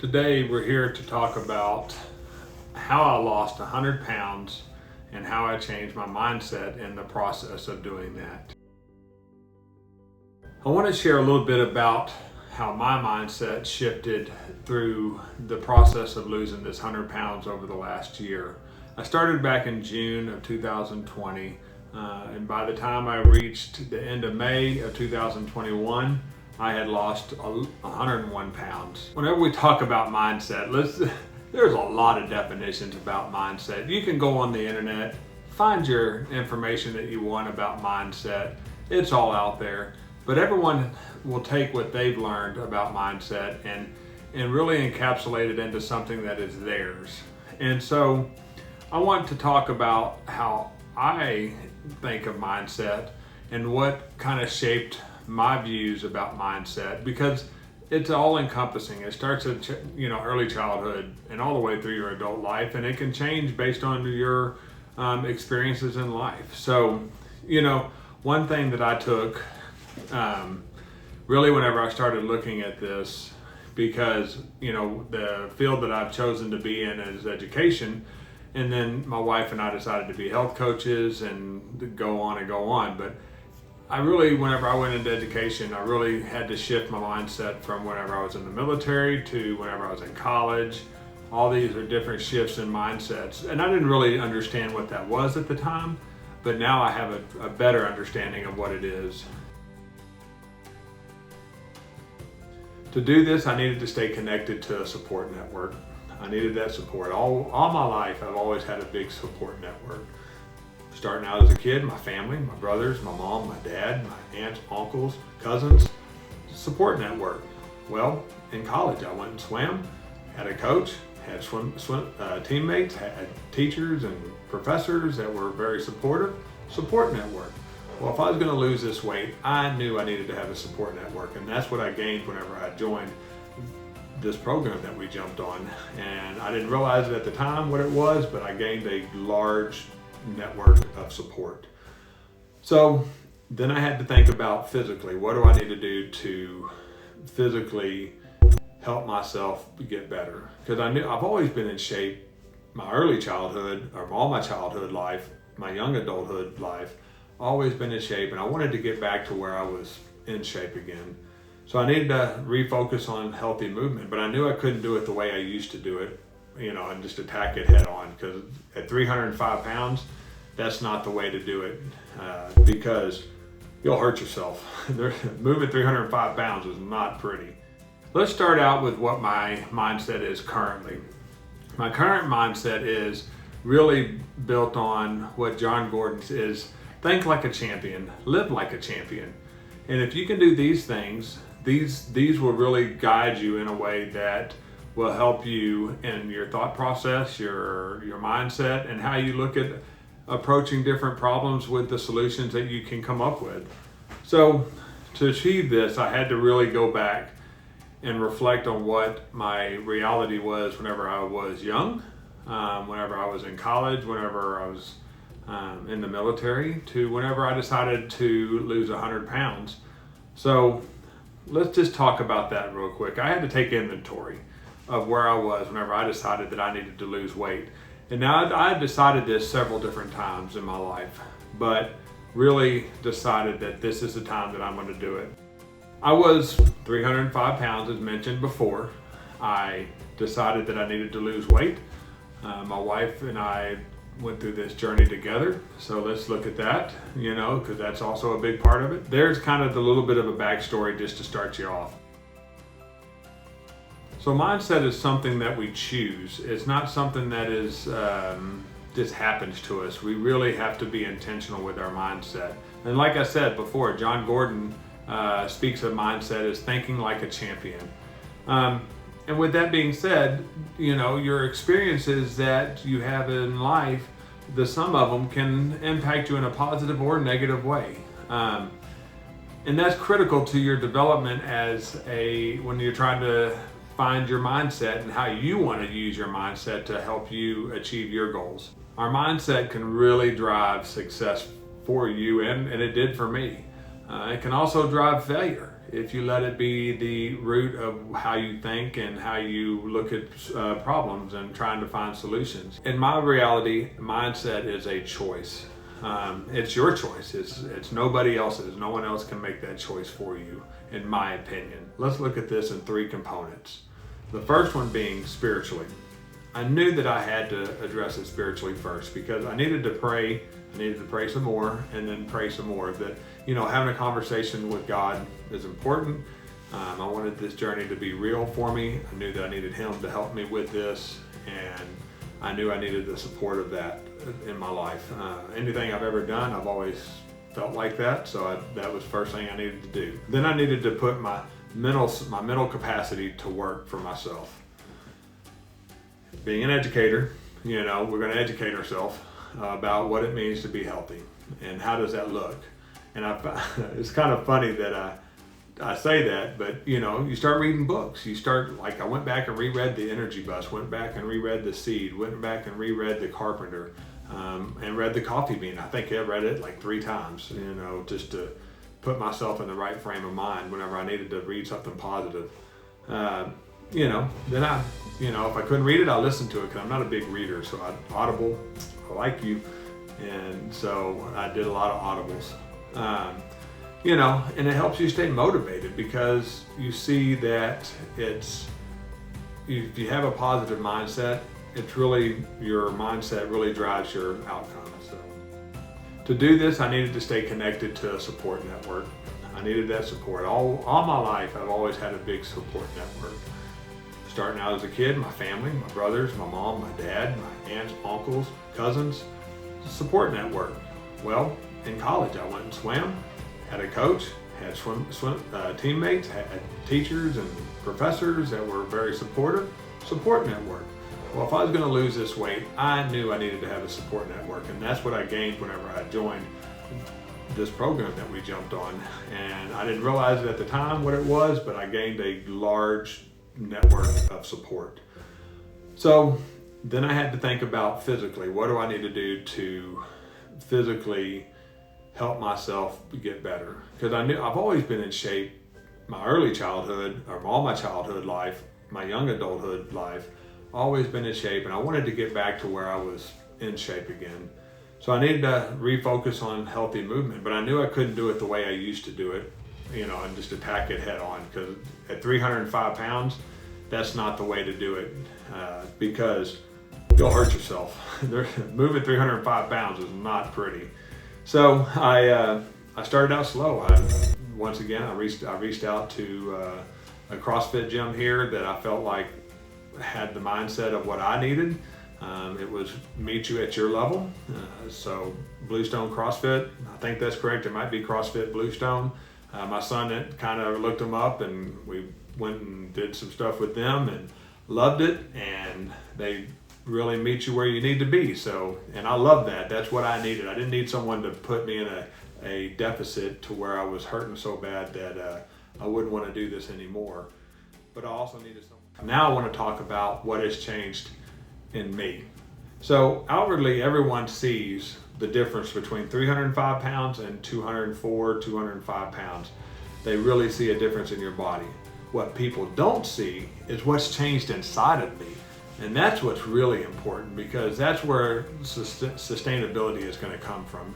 Today we're here to talk about how I lost 100 pounds and how I changed my mindset in the process of doing that. I want to share a little bit about how my mindset shifted through the process of losing this 100 pounds over the last year. I started back in June of 2020, and by the time I reached the end of May of 2021, I had lost 101 pounds. Whenever we talk about mindset, there's a lot of definitions about mindset. You can go on the internet, find your information that you want about mindset. It's all out there. But everyone will take what they've learned about mindset and really encapsulate it into something that is theirs. And so I want to talk about how I think of mindset and what kind of shaped my views about mindset, because it's all encompassing. It starts at early childhood and all the way through your adult life, and it can change based on your experiences in life. So, one thing that I took really whenever I started looking at this, because the field that I've chosen to be in is education, and then my wife and I decided to be health coaches and go on. But whenever I went into education, I really had to shift my mindset from whenever I was in the military to whenever I was in college. All these are different shifts in mindsets. And I didn't really understand what that was at the time, but now I have a better understanding of what it is. To do this, I needed to stay connected to a support network. I needed that support. All my life, I've always had a big support network. Starting out as a kid, my family, my brothers, my mom, my dad, my aunts, uncles, cousins, support network. Well, in college, I went and swam, had a coach, had teammates, had teachers and professors that were very supportive. Support network. Well, if I was going to lose this weight, I knew I needed to have a support network, and that's what I gained whenever I joined this program that we jumped on. And I didn't realize it at the time what it was, but I gained a large network of support. So then I had to think about physically, what do I need to do to physically help myself get better? Because I've always been in shape my early childhood, or all my childhood life, my young adulthood life, always been in shape, and I wanted to get back to where I was in shape again. So I needed to refocus on healthy movement, but I knew I couldn't do it the way I used to do it, and just attack it head on, because at 305 pounds, that's not the way to do it, because you'll hurt yourself. Moving 305 pounds is not pretty. Let's start out with what my mindset is currently. My current mindset is really built on what John Gordon's is: think like a champion, live like a champion. And if you can do these things, these will really guide you in a way that will help you in your thought process, your mindset, and how you look at approaching different problems with the solutions that you can come up with. So to achieve this, I had to really go back and reflect on what my reality was whenever I was young, whenever I was in college, whenever I was in the military, to whenever I decided to lose 100 pounds. So let's just talk about that real quick. I had to take inventory of where I was whenever I decided that I needed to lose weight. And now I had decided this several different times in my life, but really decided that this is the time that I'm going to do it. I was 305 pounds, as mentioned before. I decided that I needed to lose weight. My wife and I went through this journey together. So let's look at that, because that's also a big part of it. There's kind of a little bit of a backstory just to start you off. So mindset is something that we choose. It's not something that is just happens to us. We really have to be intentional with our mindset. And like I said before, John Gordon speaks of mindset as thinking like a champion. And with that being said, your experiences that you have in life, the sum of them can impact you in a positive or negative way. And that's critical to your development when you're trying to find your mindset and how you want to use your mindset to help you achieve your goals. Our mindset can really drive success for you, and it did for me. It can also drive failure. if you let it be the root of how you think and how you look at problems and trying to find solutions. In my reality, mindset is a choice. It's your choice. It's nobody else's. No one else can make that choice for you, in my opinion. Let's look at this in 3 components. The first one being spiritually. I knew that I had to address it spiritually first because I needed to pray. I needed to pray some more and then pray some more. That, having a conversation with God is important. I wanted this journey to be real for me. I knew that I needed Him to help me with this, and I knew I needed the support of that in my life. Anything I've ever done, I've always felt like that, so that was the first thing I needed to do. Then I needed to put my mental capacity to work for myself. Being an educator, we're going to educate ourselves about what it means to be healthy and how does that look. And it's kind of funny that I say that, but you start reading books. I went back and reread The Energy Bus, went back and reread The Seed, went back and reread The Carpenter, and read The Coffee Bean. I think I read it like 3 times, just to put myself in the right frame of mind whenever I needed to read something positive. Then if I couldn't read it, I listened to it because I'm not a big reader. So Audible, I like you. And so I did a lot of Audibles. And it helps you stay motivated because you see that if you have a positive mindset, your mindset really drives your outcome. So to do this, I needed to stay connected to a support network. I needed that support. All my life, I've always had a big support network. Starting out as a kid, my family, my brothers, my mom, my dad, my aunts, uncles, cousins, support network. Well, in college, I went and swam, had a coach, had swim teammates, had teachers and professors that were very supportive. Support network. Well, if I was going to lose this weight, I knew I needed to have a support network, and that's what I gained whenever I joined this program that we jumped on. And I didn't realize at the time what it was, but I gained a large network of support. So then I had to think about physically, what do I need to do to physically help myself get better? Because I knew I've always been in shape. My early childhood, or all my childhood life, my young adulthood life, always been in shape, and I wanted to get back to where I was in shape again. So I needed to refocus on healthy movement, but I knew I couldn't do it the way I used to do it, and just attack it head on, because at 305 pounds, that's not the way to do it, because you'll hurt yourself. Moving 305 pounds is not pretty. So I started out slow. I reached out to a CrossFit gym here that I felt like had the mindset of what I needed. It was meet you at your level. So Bluestone CrossFit, I think that's correct. It might be CrossFit Bluestone. My son kind of looked them up, and we went and did some stuff with them and loved it. And they really meet you where you need to be. So, and I love that. That's what I needed. I didn't need someone to put me in a deficit to where I was hurting so bad that I wouldn't want to do this anymore. But I also needed someone. Now I want to talk about what has changed in me. So outwardly, everyone sees the difference between 305 pounds and 204, 205 pounds. They really see a difference in your body. What people don't see is what's changed inside of me. And that's what's really important, because that's where sustainability is going to come from,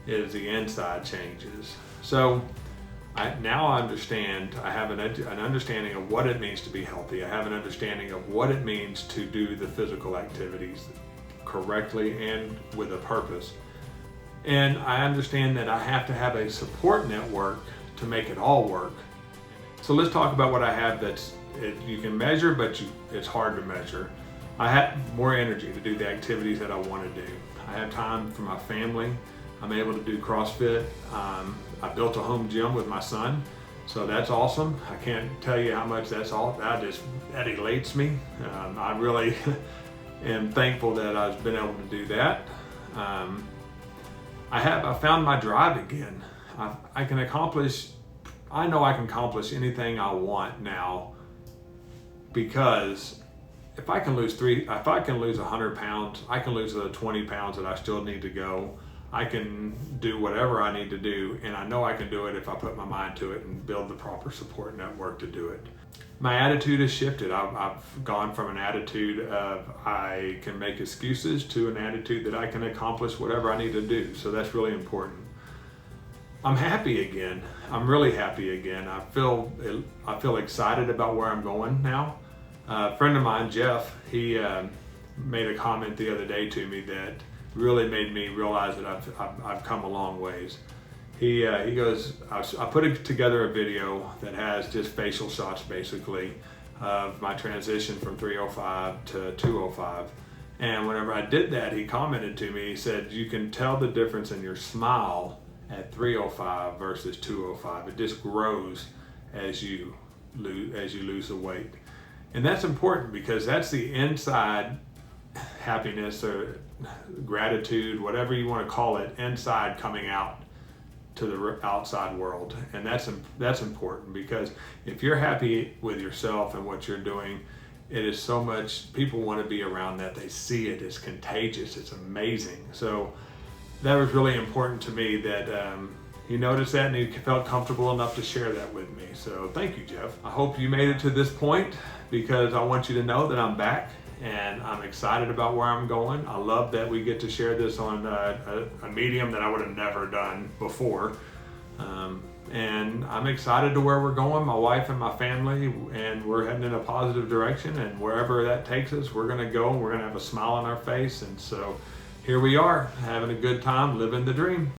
is the inside changes. So now I understand, I have an understanding of what it means to be healthy. I have an understanding of what it means to do the physical activities correctly and with a purpose. And I understand that I have to have a support network to make it all work. So let's talk about what I have you can measure, but it's hard to measure. I have more energy to do the activities that I want to do. I have time for my family. I'm able to do CrossFit. I built a home gym with my son, so that's awesome. I can't tell you how much that elates me. I really am thankful that I've been able to do that. I found my drive again. I know I can accomplish anything I want now, because if I can lose 100 pounds, I can lose the 20 pounds that I still need to go. I can do whatever I need to do, and I know I can do it if I put my mind to it and build the proper support network to do it. My attitude has shifted. I've gone from an attitude of I can make excuses to an attitude that I can accomplish whatever I need to do. So that's really important. I'm happy again. I'm really happy again. I feel excited about where I'm going now. A friend of mine, Jeff, he made a comment the other day to me that really made me realize that I've come a long ways. He goes, I put together a video that has just facial shots basically of my transition from 305 to 205. And whenever I did that, he commented to me, he said, you can tell the difference in your smile at 305 versus 205. It just grows as you lose the weight. And that's important because that's the inside happiness or gratitude, whatever you want to call it, inside coming out to the outside world. And that's important, because if you're happy with yourself and what you're doing, it is so much, people want to be around that. They see it, it's contagious, it's amazing. So that was really important to me that he noticed that and he felt comfortable enough to share that with me. So thank you, Jeff. I hope you made it to this point, because I want you to know that I'm back and I'm excited about where I'm going. I love that we get to share this on a medium that I would have never done before. And I'm excited to where we're going, my wife and my family, and we're heading in a positive direction, and wherever that takes us, we're gonna go and we're gonna have a smile on our face. And so here we are, having a good time, living the dream.